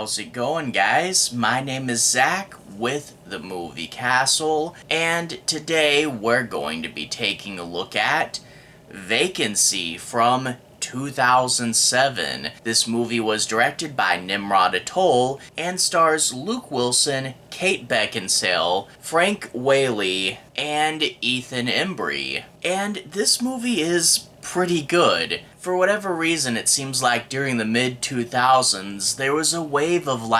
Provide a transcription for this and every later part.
How's it going, guys? My name is Zach with the Movie Castle, and today we're going to be taking a look at Vacancy from 2007. This movie was directed by Nimrod Antal and stars Luke Wilson, Kate Beckinsale, Frank Whaley, and Ethan Embry. And this movie is pretty good. For whatever reason, it seems like during the mid-2000s, there was a wave of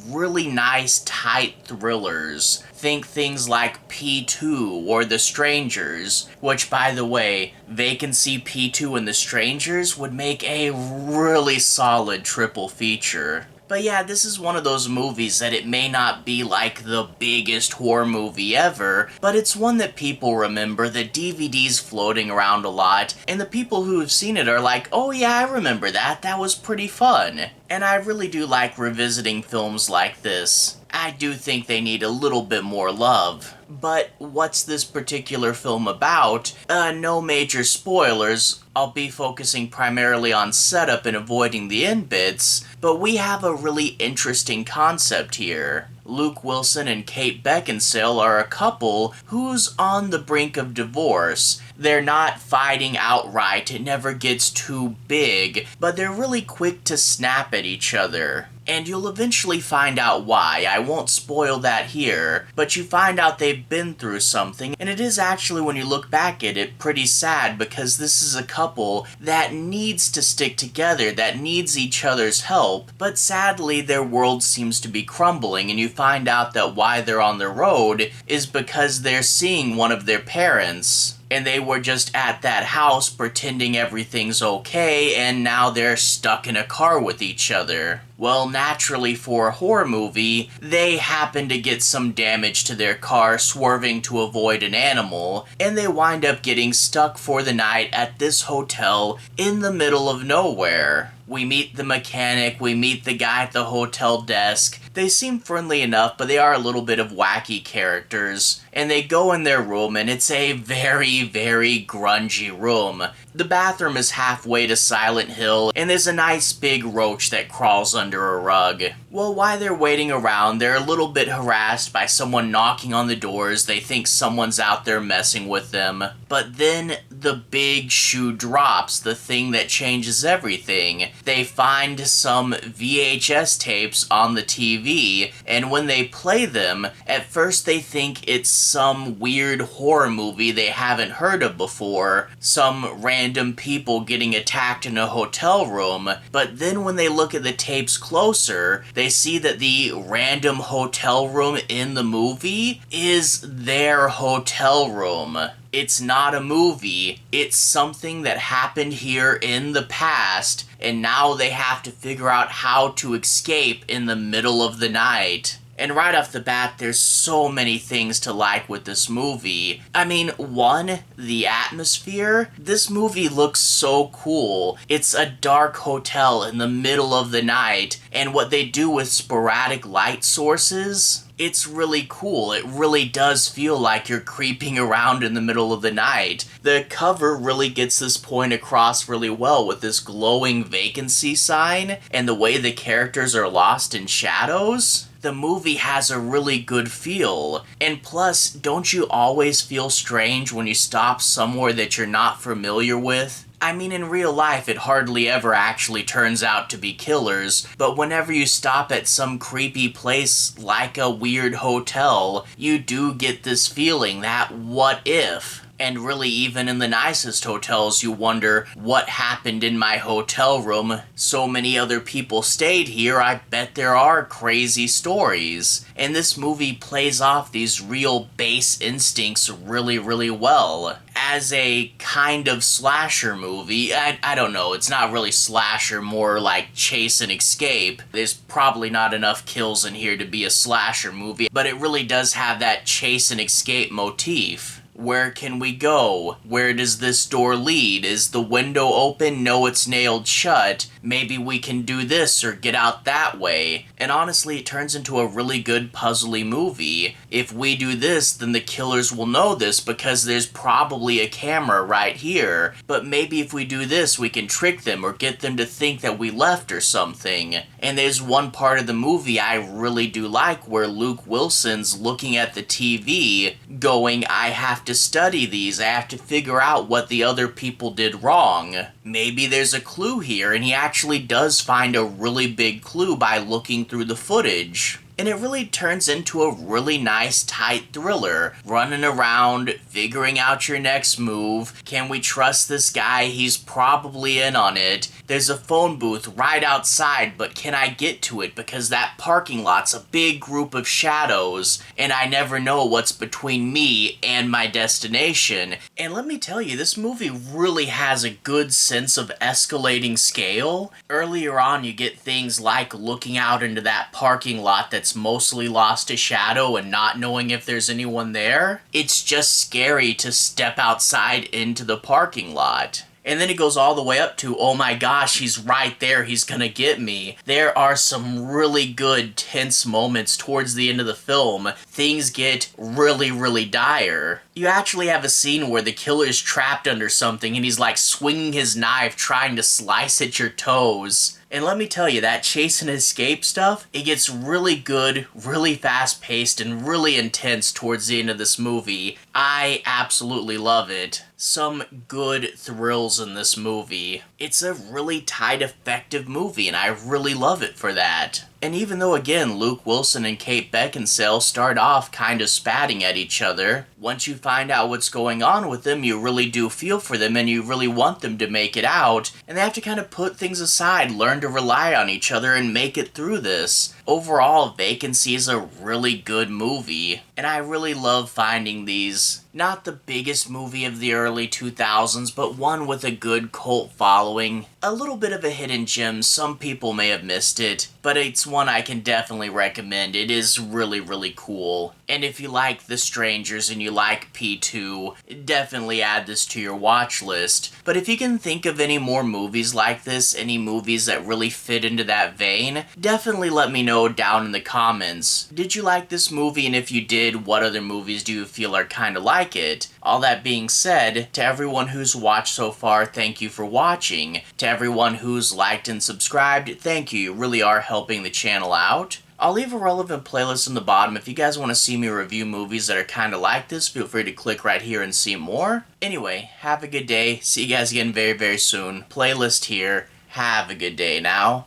really nice tight thrillers. Think things like P2 or The Strangers, which, by the way, Vacancy, P2, and The Strangers would make a really solid triple feature. But yeah, this is one of those movies that it may not be like the biggest horror movie ever, but it's one that people remember, the DVD's floating around a lot, and the people who have seen it are like, oh yeah, I remember that was pretty fun. And I really do like revisiting films like this. I do think they need a little bit more love. But what's this particular film about? No major spoilers. I'll be focusing primarily on setup and avoiding the end bits, but we have a really interesting concept here. Luke Wilson and Kate Beckinsale are a couple who's on the brink of divorce. They're not fighting outright, it never gets too big, but they're really quick to snap at each other. And you'll eventually find out why. I won't spoil that here, but you find out they've been through something, and it is actually, when you look back at it, pretty sad because this is a couple that needs to stick together, that needs each other's help, but sadly their world seems to be crumbling, and you find out that why they're on the road is because they're seeing one of their parents. And they were just at that house pretending everything's okay, and now they're stuck in a car with each other. Well, naturally for a horror movie, they happen to get some damage to their car swerving to avoid an animal, and they wind up getting stuck for the night at this hotel in the middle of nowhere. We meet the mechanic, we meet the guy at the hotel desk. They seem friendly enough, but they are a little bit of wacky characters. And they go in their room, and it's a very, very grungy room. The bathroom is halfway to Silent Hill, and there's a nice big roach that crawls under a rug. Well, while they're waiting around, they're a little bit harassed by someone knocking on the doors. They think someone's out there messing with them. But then the big shoe drops, the thing that changes everything. They find some VHS tapes on the TV, and when they play them, at first they think it's some weird horror movie they haven't heard of before, some random people getting attacked in a hotel room, but then when they look at the tapes closer, they see that the random hotel room in the movie is their hotel room. It's not a movie, it's something that happened here in the past, and now they have to figure out how to escape in the middle of the night. And right off the bat, there's so many things to like with this movie. I mean, one, the atmosphere. This movie looks so cool. It's a dark hotel in the middle of the night, and what they do with sporadic light sources, it's really cool. It really does feel like you're creeping around in the middle of the night. The cover really gets this point across really well with this glowing vacancy sign and the way the characters are lost in shadows. The movie has a really good feel. And plus, don't you always feel strange when you stop somewhere that you're not familiar with? I mean, in real life, it hardly ever actually turns out to be killers, but whenever you stop at some creepy place like a weird hotel, you do get this feeling that what if? And really, even in the nicest hotels, you wonder, what happened in my hotel room? So many other people stayed here, I bet there are crazy stories. And this movie plays off these real base instincts really, really well. As a kind of slasher movie, I don't know, it's not really slasher, more like chase and escape. There's probably not enough kills in here to be a slasher movie, but it really does have that chase and escape motif. Where can we go? Where does this door lead? Is the window open? No, it's nailed shut. maybe we can do this or get out that way. And honestly, it turns into a really good puzzly movie. If we do this, then the killers will know this because there's probably a camera right here. But maybe if we do this, we can trick them or get them to think that we left or something. And there's one part of the movie I really do like where Luke Wilson's looking at the TV going, I have to study these, I have to figure out what the other people did wrong. Maybe there's a clue here, and he actually does find a really big clue by looking through the footage. And it really turns into a really nice, tight thriller. Running around, figuring out your next move. Can we trust this guy? He's probably in on it. There's a phone booth right outside, but can I get to it? Because that parking lot's a big group of shadows, and I never know what's between me and my destination. And let me tell you, this movie really has a good sense of escalating scale. Earlier on, you get things like looking out into that parking lot that's mostly lost to shadow and not knowing if there's anyone there. It's just scary to step outside into the parking lot. And then it goes all the way up to, oh my gosh, he's right there, he's gonna get me. There are some really good tense moments towards the end of the film. Things get really, really dire. You actually have a scene where the killer's trapped under something and he's like swinging his knife trying to slice at your toes. And let me tell you, that chase and escape stuff, it gets really good, really fast-paced, and really intense towards the end of this movie. I absolutely love it. Some good thrills in this movie. It's a really tight, effective movie, and I really love it for that. And even though, again, Luke Wilson and Kate Beckinsale start off kind of spatting at each other, once you find out what's going on with them, you really do feel for them and you really want them to make it out, and they have to kind of put things aside, learn to rely on each other, and make it through this. Overall, Vacancy is a really good movie, and I really love finding these. Not the biggest movie of the early 2000s, but one with a good cult following. A little bit of a hidden gem, some people may have missed it, but it's one I can definitely recommend. It is really, really cool. And if you like The Strangers and you like P2, definitely add this to your watch list. But if you can think of any more movies like this, any movies that really fit into that vein, definitely let me know down in the comments. Did you like this movie? And if you did, what other movies do you feel are kind of like it? All that being said, to everyone who's watched so far, thank you for watching. To everyone who's liked and subscribed, thank you. You really are helping the channel out. I'll leave a relevant playlist in the bottom. If you guys want to see me review movies that are kind of like this, feel free to click right here and see more. Anyway, have a good day. See you guys again very, very soon. Playlist here. Have a good day now.